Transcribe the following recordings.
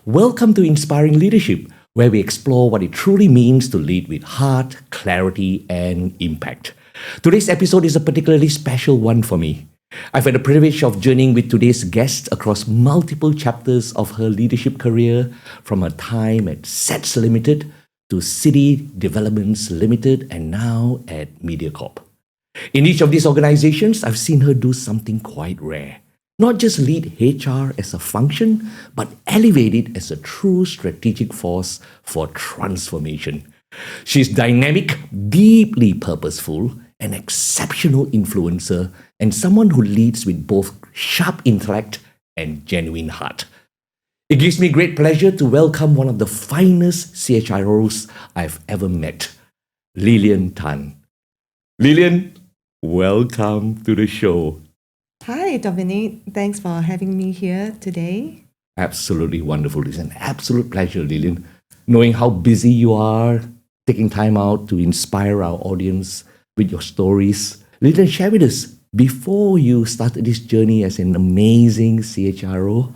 Welcome to Inspiring Leadership, where we explore what it truly means to lead with heart, clarity, and impact. Today's episode is a particularly special one for me. I've had the privilege of journeying with today's guest across multiple chapters of her leadership career, from her time at SETS Limited to City Developments Limited and now at MediaCorp. In each of these organizations, I've seen her do something quite rare. Not just lead HR as a function, but elevate it as a true strategic force for transformation. She's dynamic, deeply purposeful, an exceptional influencer, and someone who leads with both sharp intellect and genuine heart. It gives me great pleasure to welcome one of the finest CHROs I've ever met, Li Lian Tan. Lilian, welcome to the show. Hi, Dominic. Thanks for having me here today. Absolutely wonderful. It's an absolute pleasure, Lilian, knowing how busy you are, taking time out to inspire our audience with your stories. Lilian, share with us, before you started this journey as an amazing CHRO,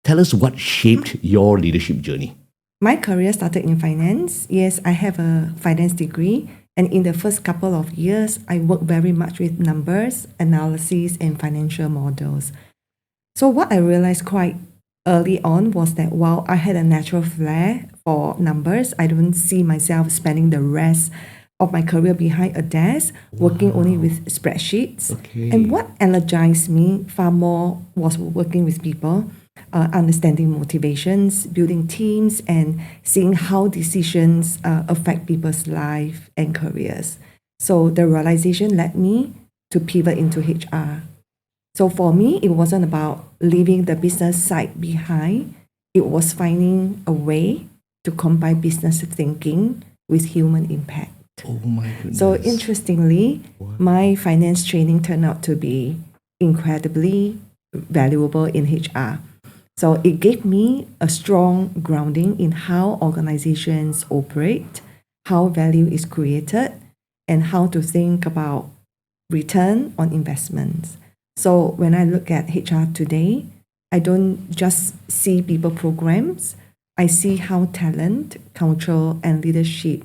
tell us what shaped your leadership journey. My career started in finance. Yes, I have a finance degree. And in the first couple of years, I worked very much with numbers, analysis, and financial models. So what I realized quite early on was that while I had a natural flair for numbers, I don't see myself spending the rest of my career behind a desk, working only with spreadsheets. Okay. And what energized me far more was working with people, understanding motivations, building teams, and seeing how decisions affect people's life and careers. So the realization led me to pivot into HR. So for me, it wasn't about leaving the business side behind. It was finding a way to combine business thinking with human impact. Oh my goodness. So interestingly, my finance training turned out to be incredibly valuable in HR. So it gave me a strong grounding in how organizations operate, how value is created, and how to think about return on investments. So when I look at HR today, I don't just see people programs. I see how talent, culture, and leadership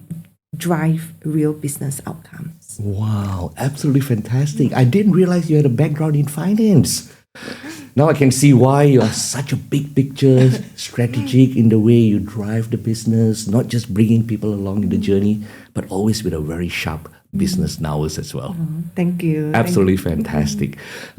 drive real business outcomes. Wow, absolutely fantastic. I didn't realize you had a background in finance. Now I can see why you are such a big picture, strategic in the way you drive the business, not just bringing people along in the journey, but always with a very sharp business nous as well. Thank you. Absolutely fantastic.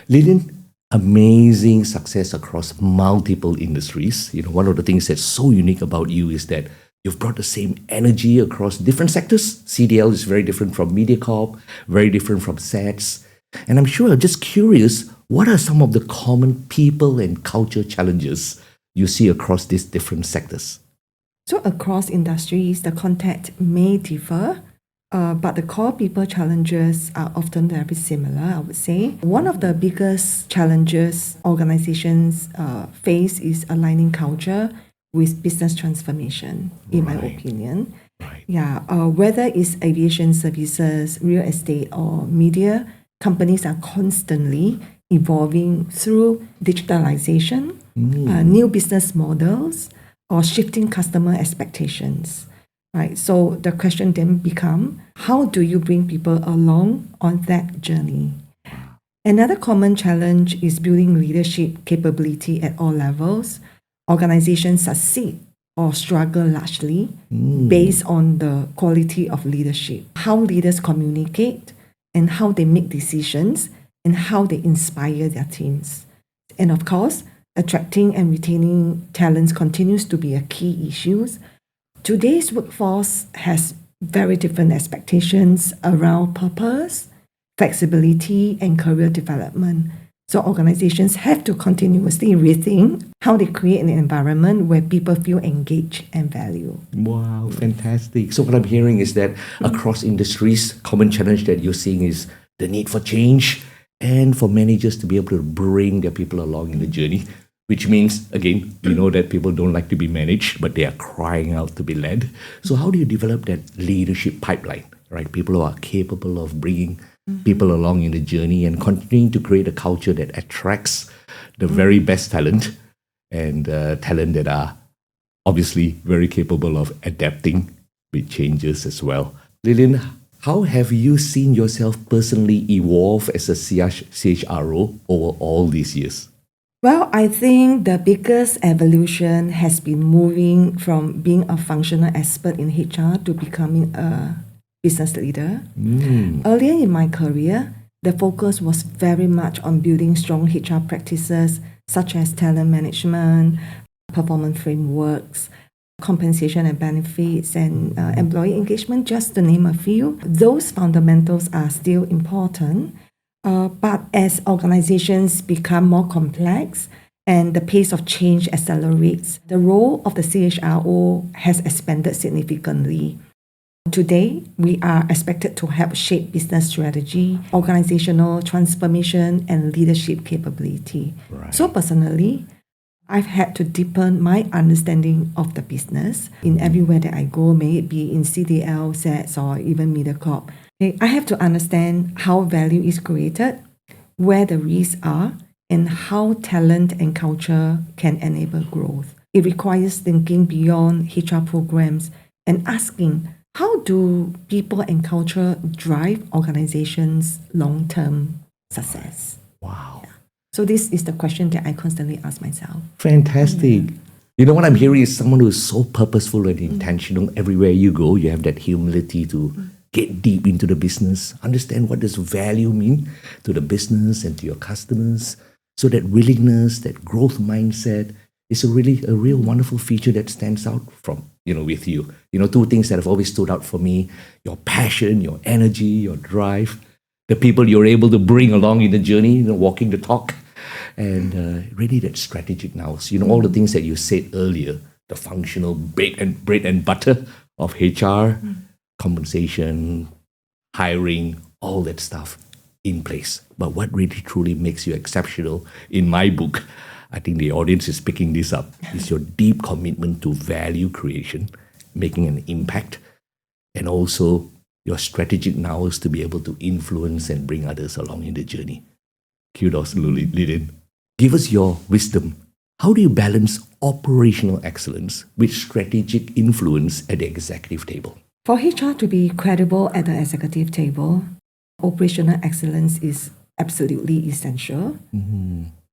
Lilian, amazing success across multiple industries. One of the things that's so unique about you is that you've brought the same energy across different sectors. CDL is very different from MediaCorp, very different from SETS. And I'm sure, just curious, what are some of the common people and culture challenges you see across these different sectors? So across industries, the context may differ, but the core people challenges are often very similar, I would say. One of the biggest challenges organizations face is aligning culture with business transformation, in my opinion. Right. Yeah, whether it's aviation services, real estate, or media, companies are constantly evolving through digitalization, new business models, or shifting customer expectations. Right. So the question then becomes, how do you bring people along on that journey? Another common challenge is building leadership capability at all levels. Organizations succeed or struggle largely based on the quality of leadership, how leaders communicate, and how they make decisions, and how they inspire their teams. And of course, attracting and retaining talents continues to be a key issue. Today's workforce has very different expectations around purpose, flexibility, and career development. So organizations have to continuously rethink how they create an environment where people feel engaged and valued. Wow, fantastic. So what I'm hearing is that across industries, common challenge that you're seeing is the need for change and for managers to be able to bring their people along in the journey, which means, again, we know that people don't like to be managed, but they are crying out to be led. So how do you develop that leadership pipeline, right? People who are capable of bringing people along in the journey and continuing to create a culture that attracts the very best talent and talent that are obviously very capable of adapting with changes as well. Lilian, how have you seen yourself personally evolve as a CHRO over all these years? Well, I think the biggest evolution has been moving from being a functional expert in HR to becoming a business leader. Earlier in my career, the focus was very much on building strong HR practices such as talent management, performance frameworks, compensation and benefits, and employee engagement, just to name a few. Those fundamentals are still important. But as organizations become more complex and the pace of change accelerates, the role of the CHRO has expanded significantly. Today, we are expected to help shape business strategy, organizational transformation, and leadership capability. Right. So personally, I've had to deepen my understanding of the business in everywhere that I go, may it be in CDL, SETS, or even MediaCorp. I have to understand how value is created, where the risks are, and how talent and culture can enable growth. It requires thinking beyond HR programs and asking, how do people and culture drive organizations' long-term success? Wow. So this is the question that I constantly ask myself. Fantastic. You know what I'm hearing is someone who is so purposeful and intentional. Everywhere you go, you have that humility to get deep into the business, understand what does value mean to the business and to your customers. So that willingness, that growth mindset is a real wonderful feature that stands out from, with you. Two things that have always stood out for me: your passion, your energy, your drive, the people you're able to bring along in the journey, walking the talk, and really that strategic nous. All the things that you said earlier, the functional bread and butter of HR, compensation, hiring, all that stuff in place. But what really truly makes you exceptional, in my book, I think the audience is picking this up, is your deep commitment to value creation, making an impact, and also your strategic nous to be able to influence and bring others along in the journey. Kudos, Lilian. Give us your wisdom. How do you balance operational excellence with strategic influence at the executive table? For HR to be credible at the executive table, operational excellence is absolutely essential.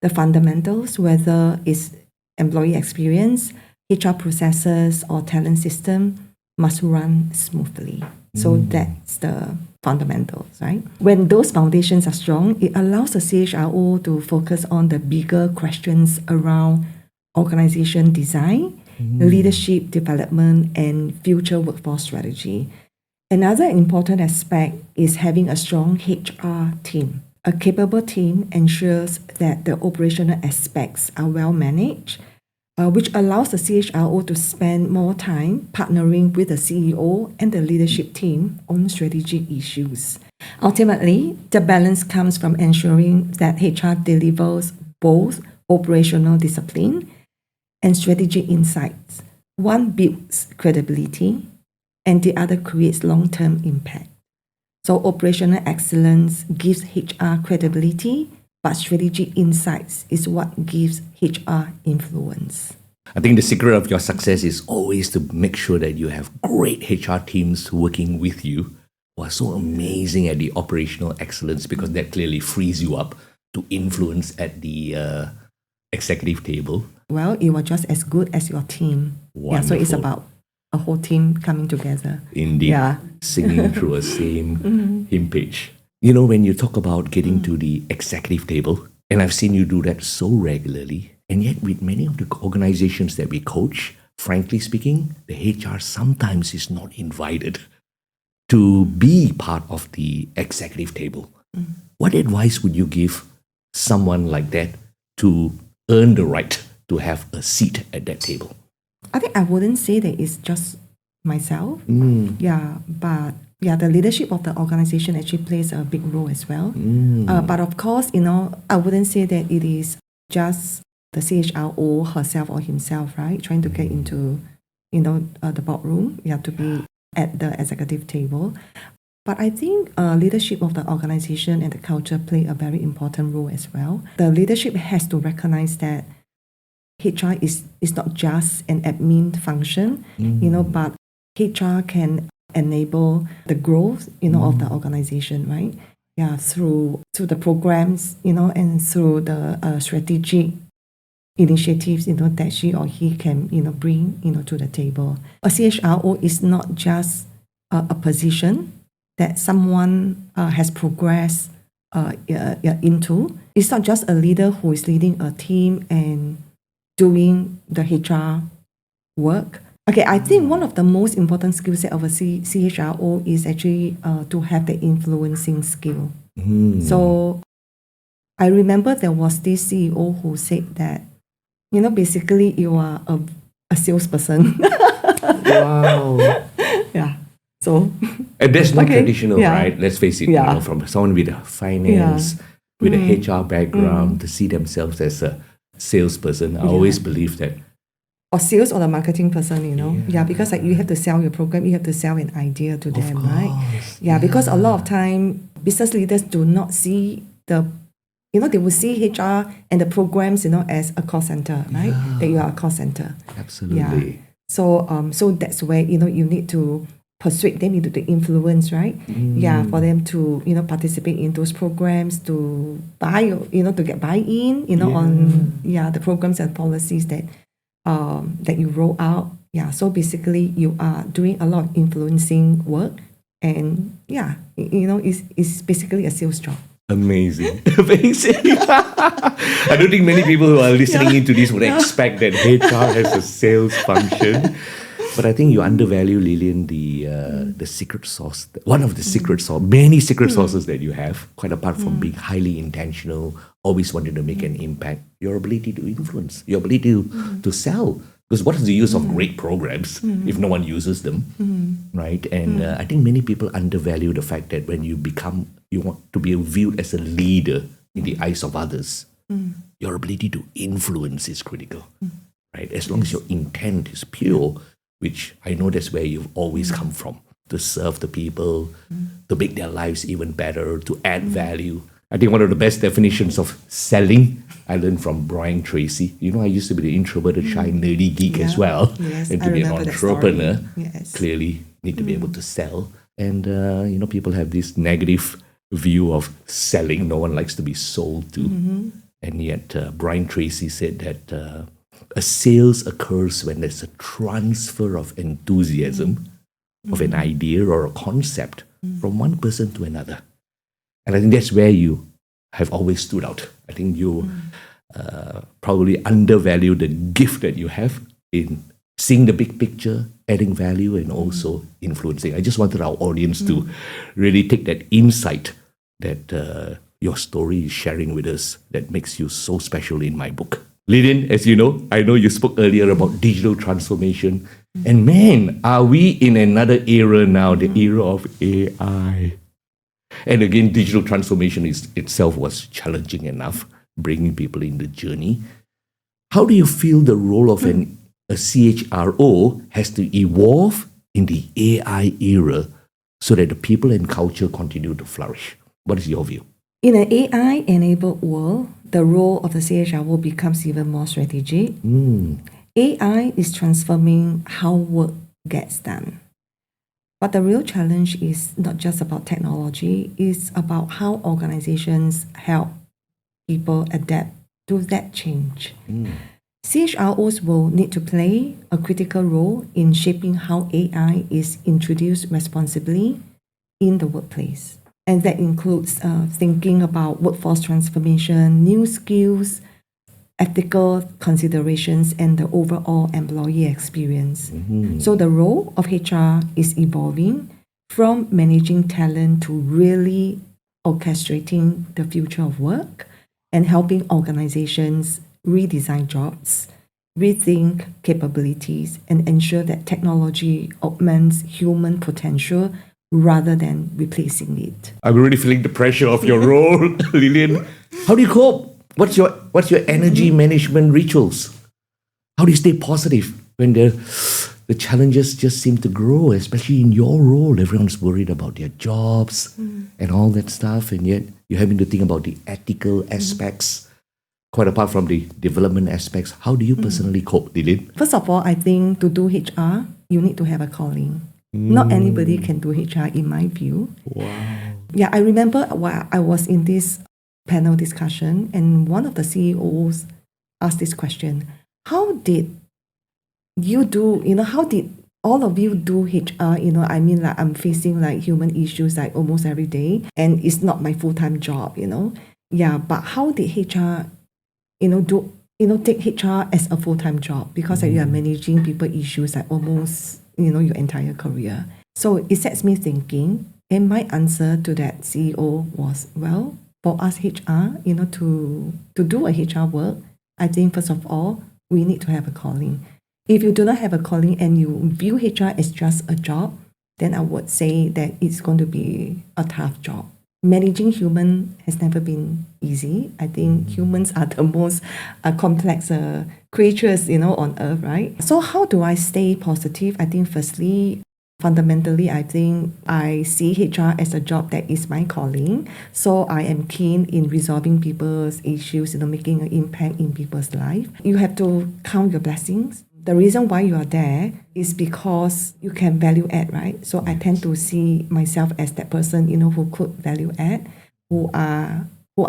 The fundamentals, whether it's employee experience, HR processes, or talent system, must run smoothly. So that's the fundamentals, right? When those foundations are strong, it allows the CHRO to focus on the bigger questions around organization design, leadership development, and future workforce strategy. Another important aspect is having a strong HR team. A capable team ensures that the operational aspects are well managed, which allows the CHRO to spend more time partnering with the CEO and the leadership team on strategic issues. Ultimately, the balance comes from ensuring that HR delivers both operational discipline and strategic insights. One builds credibility and the other creates long-term impact. So operational excellence gives HR credibility, but strategic insights is what gives HR influence. I think the secret of your success is always to make sure that you have great HR teams working with you who are so amazing at the operational excellence, because that clearly frees you up to influence at the executive table. Well, you are just as good as your team. Yeah, so it's about a whole team coming together. Indeed. Yeah. Singing through a same hymn page. When you talk about getting to the executive table, and I've seen you do that so regularly, and yet with many of the organizations that we coach, frankly speaking, the HR sometimes is not invited to be part of the executive table. What advice would you give someone like that to earn the right to have a seat at that table? I think I wouldn't say that it's just myself. But the leadership of the organization actually plays a big role as well. But of course, I wouldn't say that it is just the CHRO herself or himself, right? Trying to get into, the boardroom. You have to be at the executive table. But I think leadership of the organization and the culture play a very important role as well. The leadership has to recognize that HR is not just an admin function, but HR can enable the growth, of the organization, right? Yeah, through the programs, and through the strategic initiatives, that she or he can, bring, to the table. A CHRO is not just a position that someone has progressed into. It's not just a leader who is leading a team and doing the HR work. Okay, I think one of the most important skill set of a CHRO is actually to have the influencing skill. So I remember there was this CEO who said that, basically you are a salesperson. Wow. Yeah. So And that's not Okay, traditional, yeah. right? Let's face it, Yeah. from someone with a finance, with a HR background, to see themselves as a salesperson. I always believe that. or sales or the marketing person, Yeah, because like you have to sell your program, you have to sell an idea to them, right? Yeah, because a lot of time business leaders do not see they will see HR and the programs, as a call center, right? That you are a call center. Absolutely. Yeah. So that's where, you need to persuade them into the influence, right? Yeah, for them to, participate in those programs, to buy, to get buy-in, on the programs and policies that you roll out. Yeah, so basically you are doing a lot of influencing work, and it's basically a sales job. Amazing. Amazing. I don't think many people who are listening into this would expect that HR has a sales function. But I think you undervalue, Lilian, the secret sauce. One of the secret sauce, many secret sauces that you have, quite apart from being highly intentional, always wanting to make an impact, your ability to influence, your ability to sell. Because what is the use of great programs if no one uses them, right? And I think many people undervalue the fact that when you want to be viewed as a leader in the eyes of others, your ability to influence is critical, right? As long as your intent is pure, which I know that's where you've always come from, to serve the people, to make their lives even better, to add value. I think one of the best definitions of selling I learned from Brian Tracy. I used to be the introverted, shy, nerdy geek as well. Yes, and I to be an remember that entrepreneur, story. Yes. clearly need to be able to sell. And, people have this negative view of selling. No one likes to be sold to. And yet Brian Tracy said that a sales occurs when there's a transfer of enthusiasm of an idea or a concept from one person to another. And I think that's where you have always stood out. I think you probably undervalue the gift that you have in seeing the big picture, adding value, and also influencing. I just wanted our audience to really take that insight that your story is sharing with us that makes you so special in my book. Lilian, as you know, I know you spoke earlier about digital transformation. And man, are we in another era now, the era of AI. And again, digital transformation itself was challenging enough, bringing people in the journey. How do you feel the role of a CHRO has to evolve in the AI era so that the people and culture continue to flourish? What is your view? In an AI-enabled world, the role of the CHRO becomes even more strategic. AI is transforming how work gets done. But the real challenge is not just about technology, it's about how organizations help people adapt to that change. CHROs will need to play a critical role in shaping how AI is introduced responsibly in the workplace. And that includes thinking about workforce transformation, new skills, ethical considerations, and the overall employee experience. So the role of HR is evolving from managing talent to really orchestrating the future of work and helping organizations redesign jobs, rethink capabilities, and ensure that technology augments human potential rather than replacing it. I'm really feeling the pressure of your role, Lilian. How do you cope? What's your energy management rituals? How do you stay positive when the challenges just seem to grow, especially in your role? Everyone's worried about their jobs and all that stuff, and yet you're having to think about the ethical aspects. Quite apart from the development aspects, how do you personally cope, Li Lian? First of all, I think to do HR, you need to have a calling. Not anybody can do HR, in my view. Wow. Yeah, I remember while I was in this panel discussion, and one of the CEOs asked this question: how did you do, how did all of you do HR? I mean, like, I'm facing like human issues like almost every day, and it's not my full-time job, Yeah, but how did HR, take HR as a full-time job? Because like, you are managing people issues like almost, your entire career. So it sets me thinking, and my answer to that CEO was, well, for us HR, to do a HR work, I think first of all, we need to have a calling. If you do not have a calling and you view HR as just a job, then I would say that it's going to be a tough job. Managing human has never been easy. I think humans are the most complex creatures, on earth, right? So how do I stay positive? I think firstly, fundamentally, I think I see HR as a job that is my calling. So I am keen in resolving people's issues, making an impact in people's life. You have to count your blessings. The reason why you are there is because you can value add, right? So I tend to see myself as that person, who could value add, who are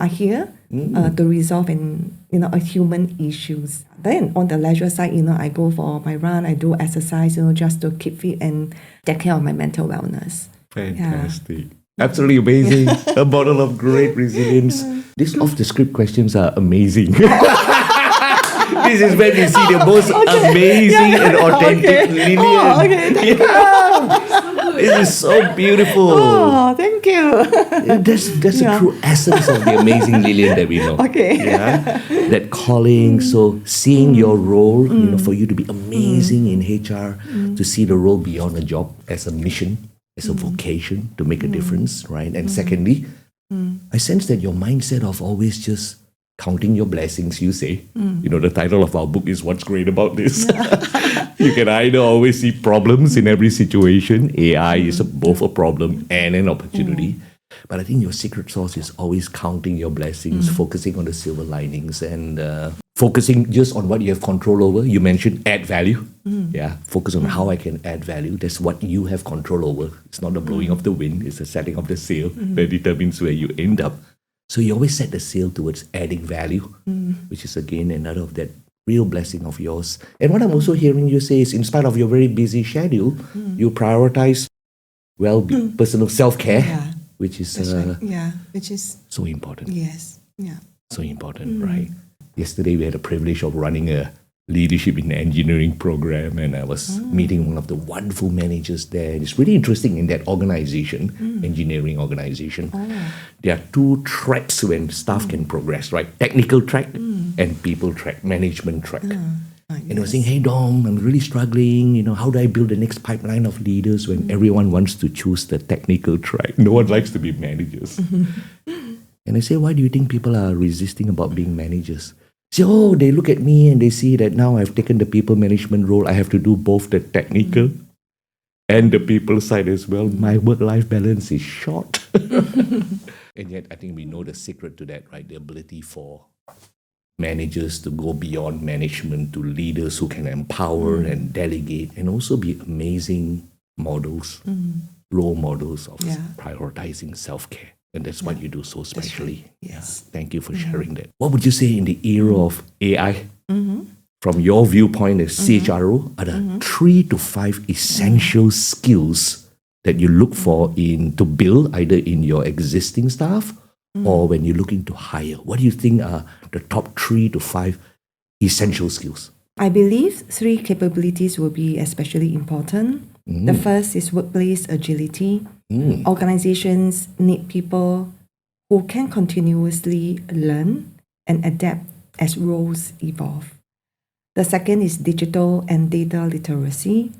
here to resolve a human issues. Then on the leisure side, I go for my run, I do exercise, just to keep fit and take care of my mental wellness. Fantastic. Yeah. Absolutely amazing. A model of great resilience. These off-the-script questions are amazing. This is when you see the most amazing and authentic Li Lian. Thank you. This is so beautiful. Oh, thank you. That's the true essence of the amazing Li Lian that we know. Okay. Yeah, that calling. So seeing your role, for you to be amazing in HR, to see the role beyond a job as a mission, as a vocation to make a difference, right? And secondly, I sense that your mindset of always just counting your blessings, you say. The title of our book is What's Great About This? You can either always see problems in every situation. AI is both a problem and an opportunity. But I think your secret sauce is always counting your blessings, focusing on the silver linings, and focusing just on what you have control over. You mentioned add value. Yeah, focus on how I can add value. That's what you have control over. It's not the blowing of the wind, it's the setting of the sail that determines where you end up. So you always set the sail towards adding value, which is again another of that real blessing of yours. And what I'm also hearing you say is, in spite of your very busy schedule, you prioritize personal self-care, which is which is so important. Yes, yeah, so important, right? Yesterday we had the privilege of running a leadership in engineering program, and I was meeting one of the wonderful managers there. It's really interesting in that organization, engineering organization. There are two tracks when staff can progress, right? Technical track and people track, management track. And I was saying, hey Dom, I'm really struggling. How do I build the next pipeline of leaders when everyone wants to choose the technical track? No one likes to be managers. And I say, why do you think people are resisting about being managers? So they look at me and they see that now I've taken the people management role. I have to do both the technical and the people side as well. My work-life balance is short. And yet I think we know the secret to that, right? The ability for managers to go beyond management to leaders who can empower and delegate and also be amazing models, role models of prioritizing self-care. And that's what you do so specially. Right. Yes. Yeah. Thank you for sharing that. What would you say in the era of AI, from your viewpoint as CHRO, are the 3 to 5 essential skills that you look for to build either in your existing staff or when you're looking to hire? What do you think are the top 3 to 5 essential skills? I believe 3 capabilities will be especially important. The first is workplace agility. Organizations need people who can continuously learn and adapt as roles evolve. The second is digital and data literacy.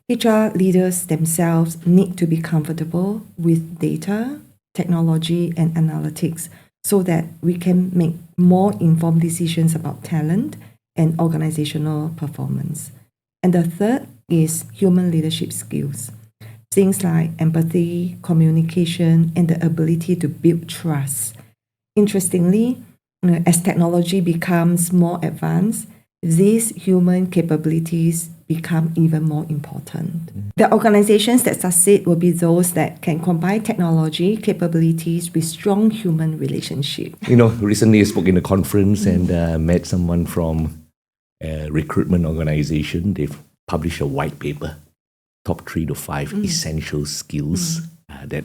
HR leaders themselves need to be comfortable with data, technology, and analytics so that we can make more informed decisions about talent and organizational performance. And the third is human leadership skills. Things like empathy, communication, and the ability to build trust. Interestingly, as technology becomes more advanced, these human capabilities become even more important. The organizations that succeed will be those that can combine technology capabilities with strong human relationship. Recently I spoke in a conference and met someone from a recruitment organization. They've published a white paper, top 3 to 5 essential skills that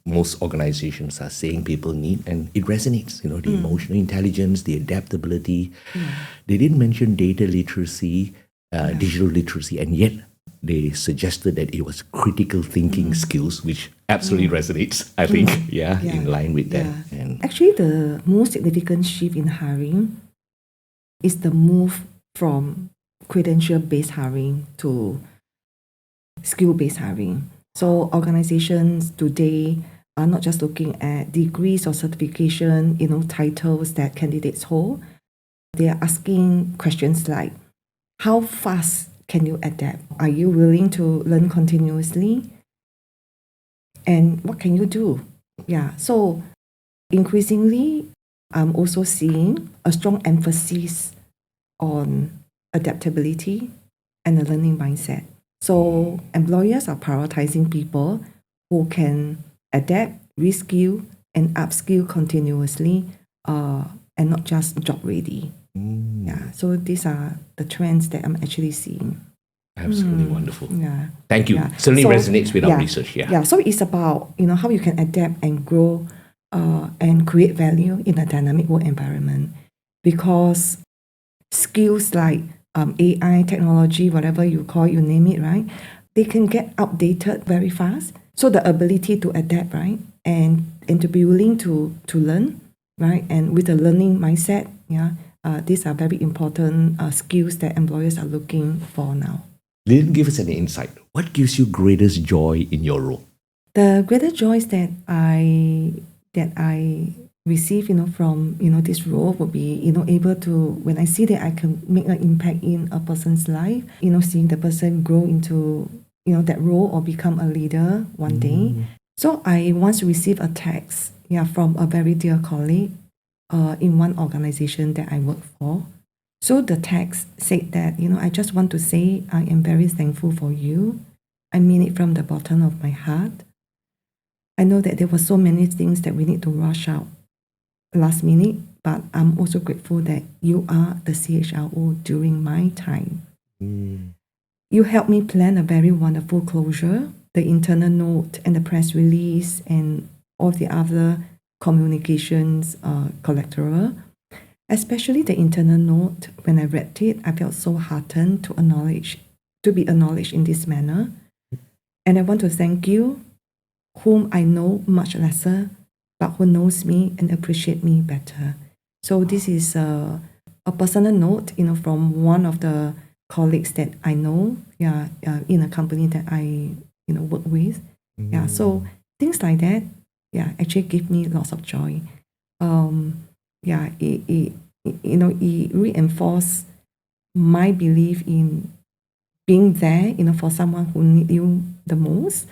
most organizations are saying people need, and it resonates. The emotional intelligence, the adaptability. They didn't mention data literacy, digital literacy, and yet they suggested that it was critical thinking skills, which absolutely resonates, I think, in line with that. And actually, the most significant shift in hiring is the move from credential-based hiring to skill-based hiring. So organizations today are not just looking at degrees or certification, titles that candidates hold. They are asking questions like, how fast can you adapt? Are you willing to learn continuously? And what can you do? So increasingly, I'm also seeing a strong emphasis on adaptability and a learning mindset. So employers are prioritizing people who can adapt, reskill, and upskill continuously, and not just job ready. So these are the trends that I'm actually seeing. Absolutely wonderful. Yeah. Thank you. Certainly resonates with our research. So it's about how you can adapt and grow and create value in a dynamic work environment, because skills like AI, technology, whatever you call it, you name it, right? They can get outdated very fast. So the ability to adapt, right, and to be willing to learn, right, and with a learning mindset, these are very important skills that employers are looking for now. Lilian, give us an insight. What gives you greatest joy in your role? The greatest joys that I receive, from this role would be able to, when I see that I can make an impact in a person's life, seeing the person grow into that role or become a leader one day. So I once received a text from a very dear colleague in one organization that I work for. So the text said that I just want to say I am very thankful for you. I mean it from the bottom of my heart. I know that there were so many things that we need to rush out last minute, but I'm also grateful that you are the CHRO during my time. You helped me plan a very wonderful closure, the internal note and the press release and all the other communications collateral. Especially the internal note, when I read it, I felt so heartened to be acknowledged in this manner. And I want to thank you, whom I know much lesser, but who knows me and appreciate me better. So this is a personal note, from one of the colleagues that I know, in a company that I, work with. So things like that, actually give me lots of joy. It reinforced my belief in being there, for someone who need you the most,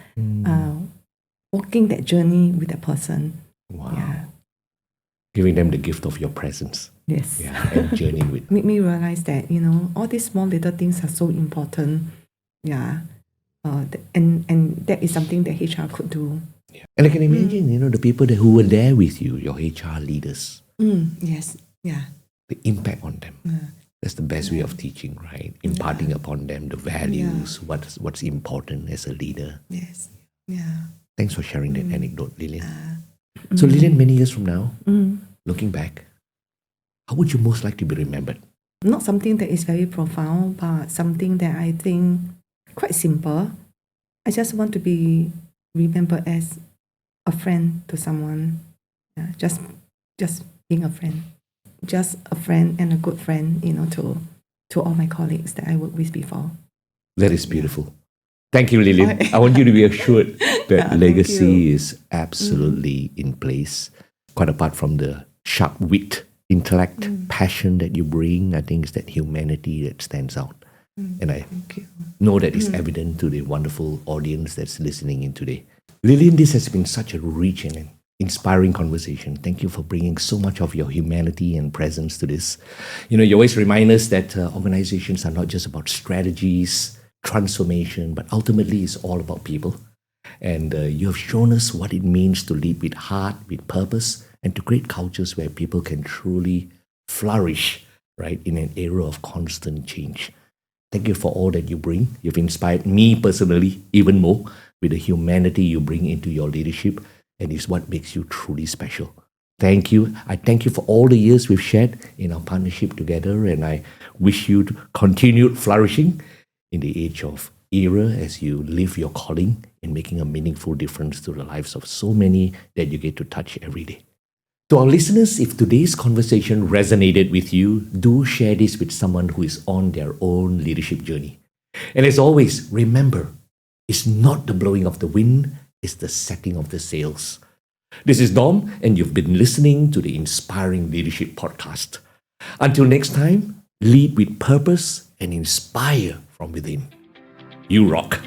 walking that journey with that person. Wow. Giving them the gift of your presence. Yes. And journey with. Make me realize that, all these small little things are so important. And that is something that HR could do. And I can imagine, the people who were there with you, your HR leaders. Yes. The impact on them. That's the best way of teaching, right? Imparting upon them the values, what's important as a leader. Yes. Thanks for sharing that anecdote, Lilian. So Lilian, many years from now, looking back, how would you most like to be remembered? Not something that is very profound, but something that I think quite simple. I just want to be remembered as a friend to someone. Just being a friend. Just a friend and a good friend, to all my colleagues that I worked with before. That is beautiful. Thank you, Lilian. I want you to be assured that legacy is absolutely in place. Quite apart from the sharp wit, intellect, passion that you bring, I think it's that humanity that stands out. And I know that is evident to the wonderful audience that's listening in today. Lilian, this has been such a rich and inspiring conversation. Thank you for bringing so much of your humanity and presence to this. You always remind us that organizations are not just about strategies, transformation, but ultimately it's all about people. And you have shown us what it means to lead with heart, with purpose, and to create cultures where people can truly flourish, right, in an era of constant change. Thank you for all that you bring. You've inspired me personally even more with the humanity you bring into your leadership, and it's what makes you truly special. Thank you. I thank you for all the years we've shared in our partnership together, and I wish you continued flourishing in the age of era as you live your calling in making a meaningful difference to the lives of so many that you get to touch every day. To our listeners, if today's conversation resonated with you, do share this with someone who is on their own leadership journey. And as always, remember, it's not the blowing of the wind, it's the setting of the sails. This is Dom, and you've been listening to the Inspiring Leadership Podcast. Until next time, lead with purpose and inspire from within. You rock.